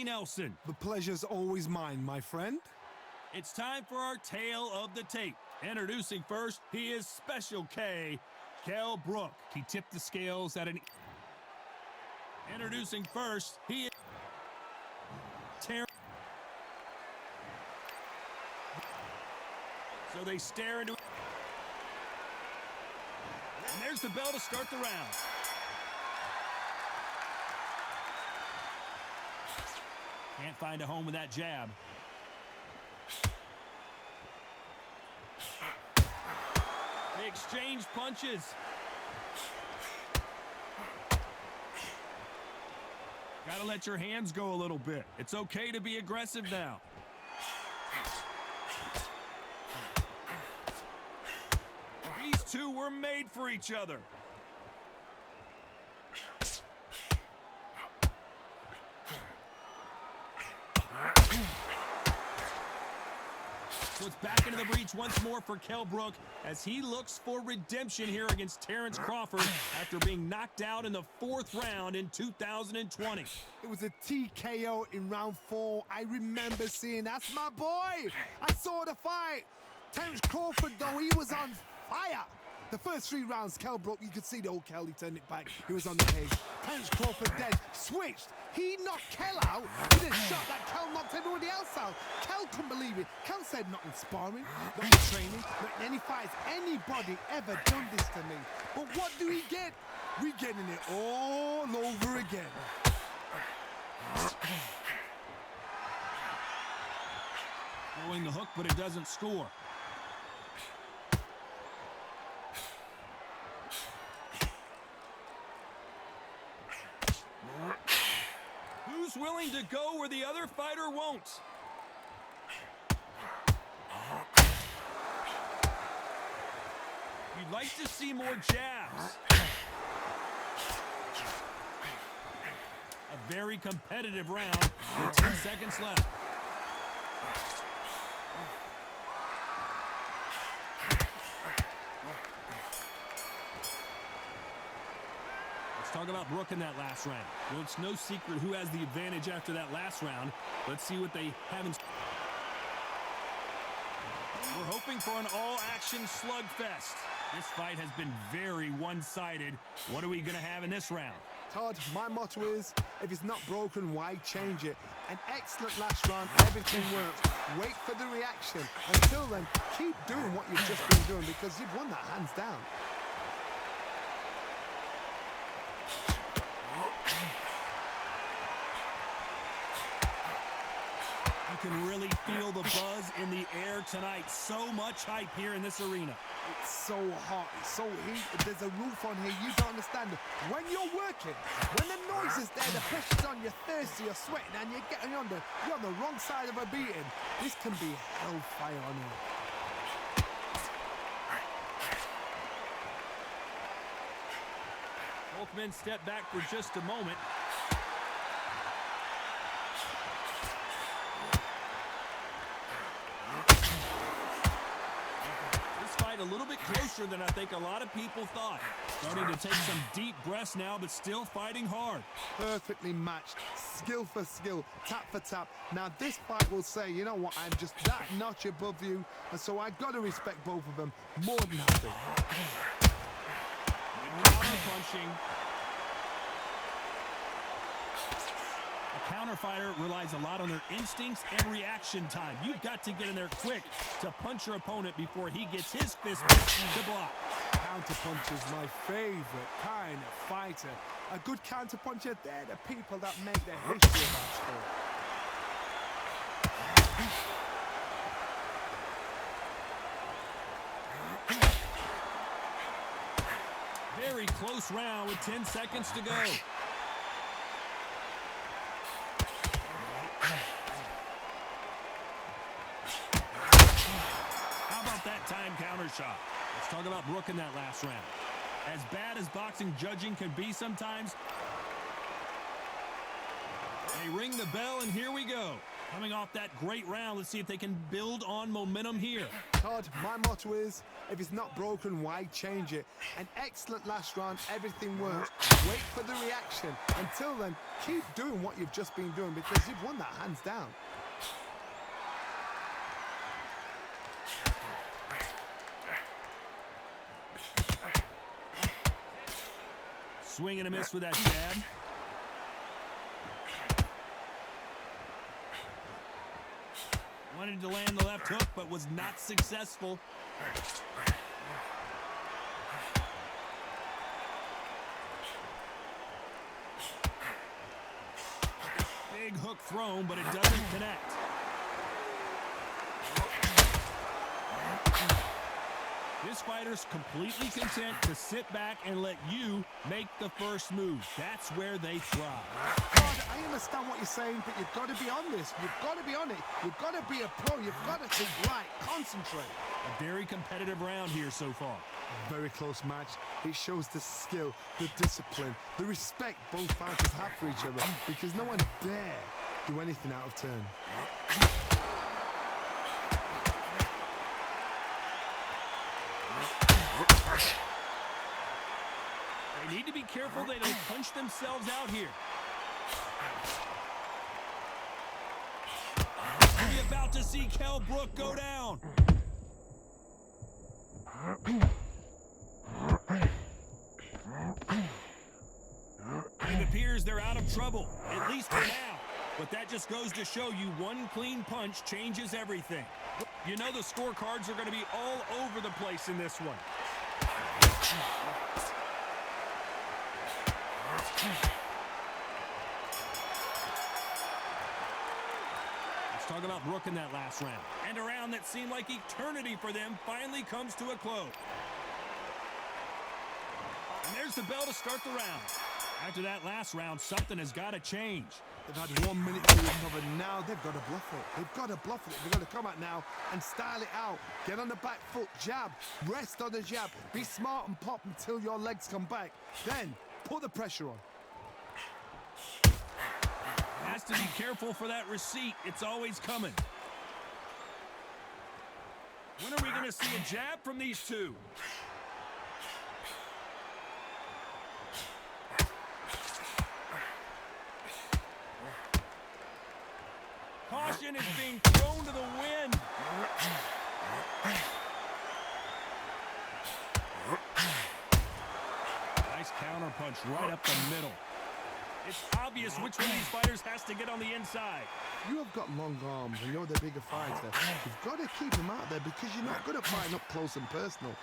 Nelson. The pleasure's always mine, my friend. It's time for our tale of the tape. Introducing first, he is Special K, Kell Brook. He tipped the scales at an... Introducing first, he is... Terrence. So they stare into... And there's the bell to start the round. Can't find a home with that jab. They exchange punches. Gotta let your hands go a little bit. It's okay to be aggressive now. These two were made for each other. So it's back into the breach once more for Kell Brook as he looks for redemption here against Terrence Crawford after being knocked out in the 4th round in 2020. It was a TKO in round 4. I remember seeing, that's my boy. I saw the fight. Terrence Crawford, though, he was on fire. The first 3 rounds, Kell Brook, you could see the old Kell, he turned it back. He was on the page. Terrence Crawford then switched. He knocked Kell out with a shot that Kell knocked everybody else out. Kell couldn't believe it. Kell said, not in sparring, not in training, not in any fights. Anybody ever done this to me. But what do we get? We're getting it all over again. Throwing the hook, but it doesn't score. Who's willing to go where the other fighter won't? You'd like to see more jabs. A very competitive round with 10 seconds left. Let's talk about Brook in that last round. Well, it's no secret who has the advantage after that last round. Let's see what they have in. We're hoping for an all-action slugfest. This fight has been very one-sided. What are we going to have in this round? Todd, my motto is, if it's not broken, why change it? An excellent last round, everything works. Wait for the reaction. Until then, keep doing what you've just been doing because you've won that hands down. You can really feel the buzz in the air tonight. So much hype here in this arena. It's so hot, it's so heated. There's a roof on here, you don't understand. When you're working, when the noise is there, the pressure's on, you're thirsty, you're sweating, and you're on the wrong side of a beating. This can be hellfire on here. Both men step back for just a moment. A little bit closer than I think a lot of people thought. Starting to take some deep breaths now, but still fighting hard. Perfectly matched, skill for skill, tap for tap. Now this fight will say, you know what, I'm just that notch above you, and so I got to respect both of them more than nothing. Punching. A counter fighter relies a lot on their instincts and reaction time. You've got to get in there quick to punch your opponent before he gets his fist to block. Counter punch is my favorite kind of fighter. A good counter puncher, they're the people that make the history of our sport. Very close round with 10 seconds to go. Time counter shot. Let's talk about Brook in that last round. As bad as boxing judging can be sometimes, they ring the bell and here we go. Coming off that great round, let's see if they can build on momentum here. Todd, my motto is, if it's not broken, why change it? An excellent last round, everything works. Wait for the reaction. Until then, keep doing what you've just been doing because you've won that hands down. Swing and a miss with that jab. Wanted to land the left hook, but was not successful. Big hook thrown, but it doesn't connect. This fighter's completely content to sit back and let you make the first move. That's where they thrive. God, I understand what you're saying, but you've got to be on this. You've got to be on it. You've got to be a pro. You've got to think right. Concentrate. A very competitive round here so far. Very close match. It shows the skill, the discipline, the respect both fighters have for each other because no one dare do anything out of turn. They need to be careful they don't punch themselves out here. We're about to see Kell Brook go down. It appears they're out of trouble, at least for now. But that just goes to show you one clean punch changes everything. You know the scorecards are going to be all over the place in this one. Let's talk about Brook in that last round. And a round that seemed like eternity for them finally comes to a close. And there's the bell to start the round. After that last round, something has got to change. They've had 1 minute to recover. Now they've got to bluff it. They've got to bluff it. They've got to come out now and style it out. Get on the back foot, jab, rest on the jab. Be smart and pop until your legs come back. Then put the pressure on. Has to be careful for that receipt. It's always coming. When are we going to see a jab from these two? Caution is being thrown to the wind. Nice counter punch right up the middle. It's obvious which one of these fighters has to get on the inside. You have got long arms and you're the bigger fighter. You've got to keep them out there because you're not good at fighting up close and personal.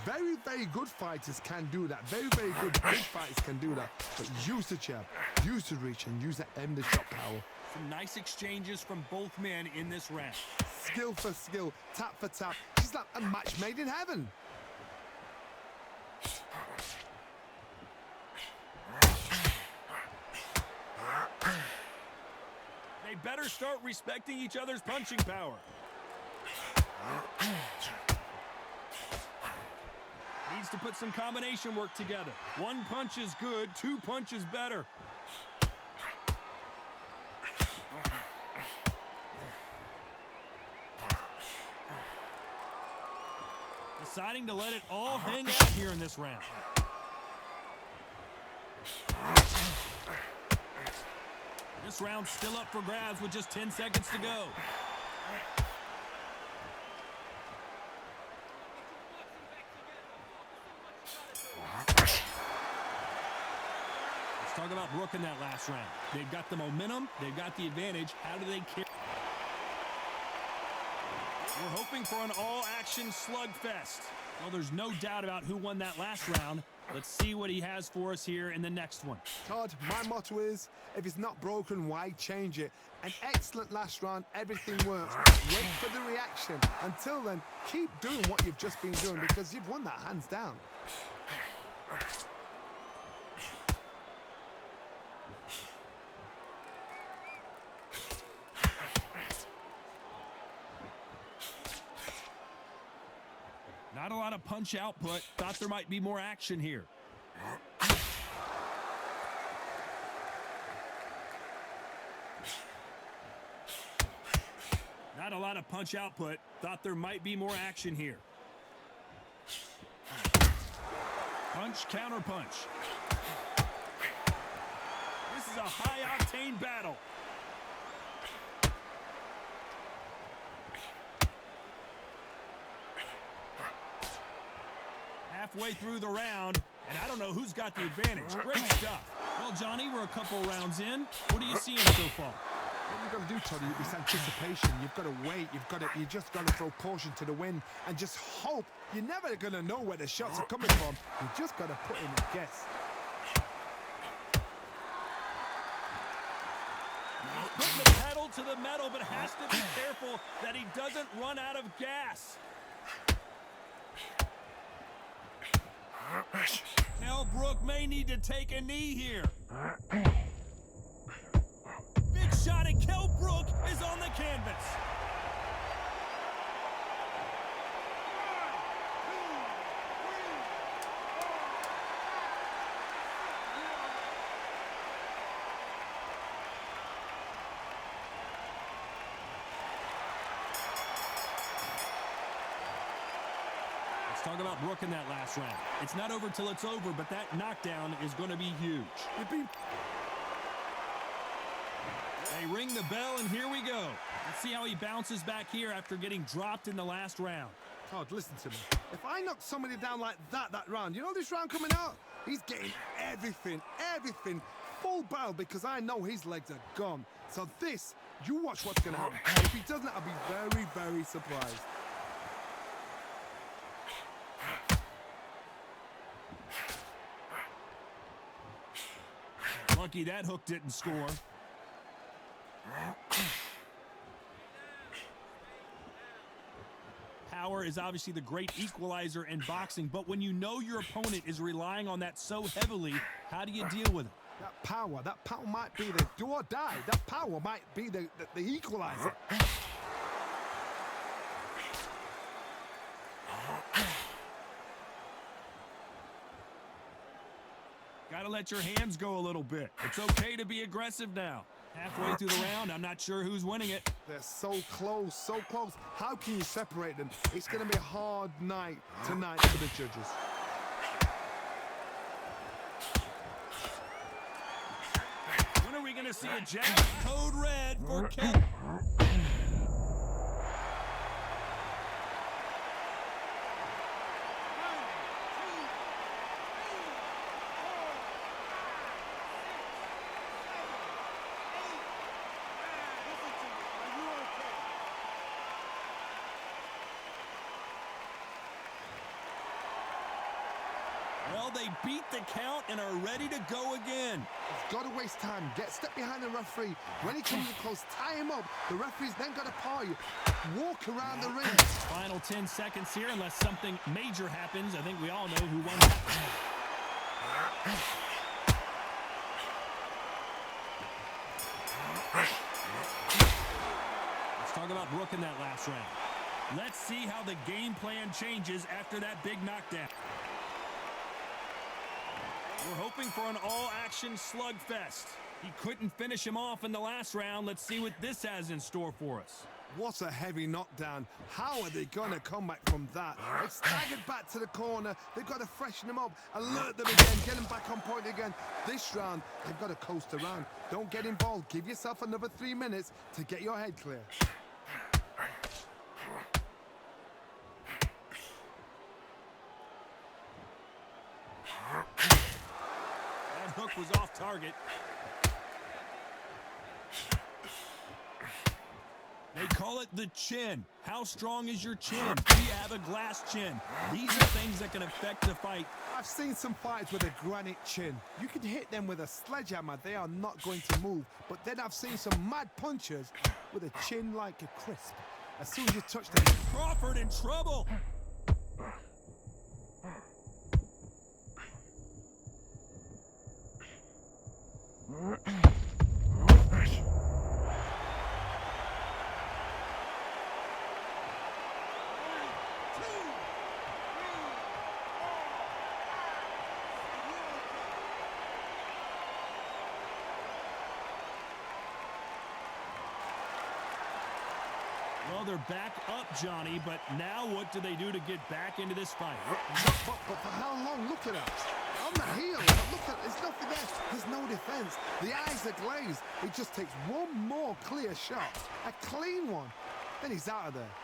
Very, very good fighters can do that. Very, very good big fighters can do that. But use the jab, use the reach, and use that end of shot power. Some nice exchanges from both men in this round. Skill for skill, tap for tap. She's like a match made in heaven. They better start respecting each other's punching power. Needs to put some combination work together. One punch is good, two punches better. Deciding to let it all hang out here in this round. This round's still up for grabs with just 10 seconds to go. Let's talk about Brook in that last round. They've got the momentum. They've got the advantage. How do they carry? We're hoping for an all-action slugfest. Well, there's no doubt about who won that last round. Let's see what he has for us here in the next one. Todd, my motto is, if it's not broken, why change it? An excellent last round, everything works. Wait for the reaction. Until then, keep doing what you've just been doing because you've won that hands down. Not a lot of punch output. Thought there might be more action here. Not a lot of punch output. Thought there might be more action here. Punch, counter punch. This is a high-octane battle. Halfway through the round, and I don't know who's got the advantage. Great stuff. Well, Johnny, we're a couple rounds in. What are you seeing so far? What you've got to do, Toddy, is anticipation. You've got to wait. You just got to throw caution to the wind and just hope. You're never going to know where the shots are coming from. You just got to put in a guess. Putting the pedal to the metal, but has to be careful that he doesn't run out of gas. Kell Brook may need to take a knee here. Big shot, and Kell Brook is on the canvas. Let's talk about Brook in that last round. It's not over till it's over, but that knockdown is going to be huge. They ring the bell, and here we go. Let's see how he bounces back here after getting dropped in the last round. Todd, listen to me. If I knock somebody down like that round, you know this round coming out? He's getting everything, full barrel, because I know his legs are gone. So this, you watch what's going to happen. If he doesn't, I'll be very, very surprised. Lucky that hook didn't score. Power is obviously the great equalizer in boxing, but when you know your opponent is relying on that so heavily, how do you deal with it? That power might be the do or die. That power might be the equalizer. Gotta let your hands go a little bit. It's okay to be aggressive now. Halfway through the round, I'm not sure who's winning it. They're so close, so close. How can you separate them? It's going to be a hard night tonight for the judges. When are we going to see a jab? Code red for Kell. Well, they beat the count and are ready to go again. You've got to waste time. Step behind the referee. When he comes in close, tie him up. The referee's then got to paw you. Walk around the ring. Final 10 seconds here, unless something major happens. I think we all know who won that. Let's talk about Brook in that last round. Let's see how the game plan changes after that big knockdown. We're hoping for an all-action slugfest. He couldn't finish him off in the last round. Let's see what this has in store for us. What a heavy knockdown. How are they going to come back from that? They staggered back to the corner. They've got to freshen them up, alert them again, get them back on point again. This round, they've got to coast around. Don't get involved. Give yourself another 3 minutes to get your head clear. That hook was off target. They call it the chin. How strong is your chin? Do you have a glass chin? These are things that can affect the fight. I've seen some fights with a granite chin. You can hit them with a sledgehammer. They are not going to move. But then I've seen some mad punchers with a chin like a crisp. As soon as you touch them. Crawford in trouble. Well, they're back up, Johnny, but now what do they do to get back into this fight? But for how long? Look at that. On the heel, look at, there's nothing there. There's no defense. The eyes are glazed. It just takes one more clear shot. A clean one. Then he's out of there.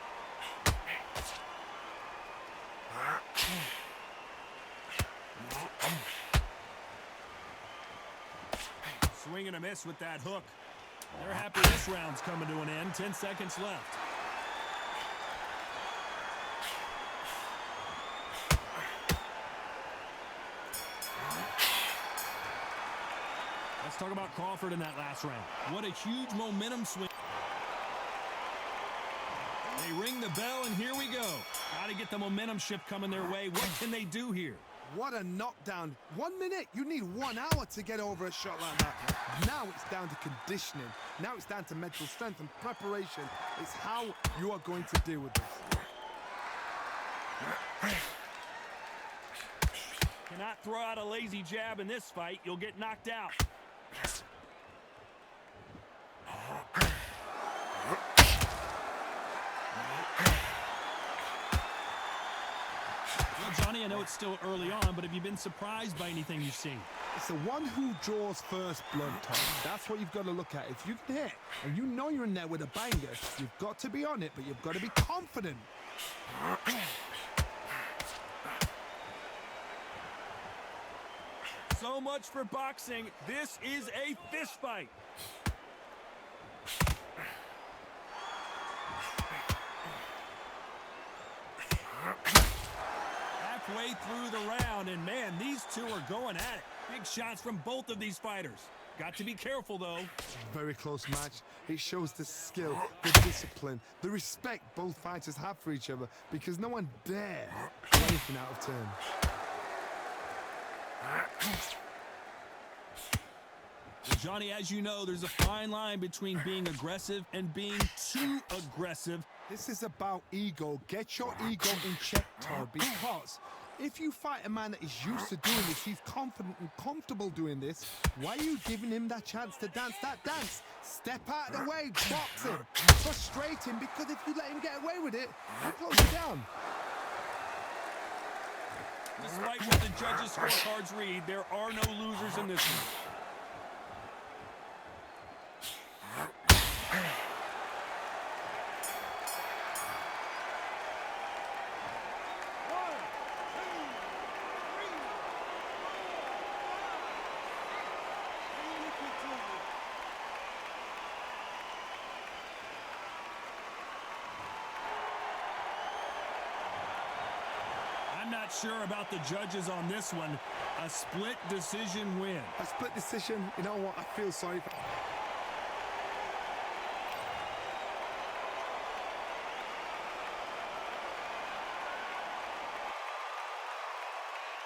Swing and a miss with that hook. They're happy this round's coming to an end. 10 seconds left. Let's talk about Crawford in that last round. What a huge momentum swing. They ring the bell, and here we go. Got to get the momentum shift coming their way. What can they do here? What a knockdown. 1 minute, you need 1 hour to get over a shot like that. Now it's down to conditioning. Now it's down to mental strength and preparation. It's how you are going to deal with this. Cannot throw out a lazy jab in this fight. You'll get knocked out. Johnny, I know it's still early on, but have you been surprised by anything you've seen? It's the one who draws first blood, Tom. That's what you've got to look at. If you can hit, and you know you're in there with a banger, you've got to be on it, but you've got to be confident. So much for boxing. This is a fist fight. Halfway through the round, and man, these two are going at it. Big shots from both of these fighters. Got to be careful, though. Very close match. It shows the skill, the discipline, the respect both fighters have for each other, because no one dare do anything out of turn. Well, Johnny, as you know, there's a fine line between being aggressive and being too aggressive. This is about ego. Get your ego in check, Todd, because if you fight a man that is used to doing this, he's confident and comfortable doing this, why are you giving him that chance to dance that dance? Step out of the way, box him, frustrate him, because if you let him get away with it, he'll close you down. Despite what the judges' scorecards read, there are no losers in this one. I'm not sure about the judges on this one. A split decision win. A split decision, you know what, I feel sorry for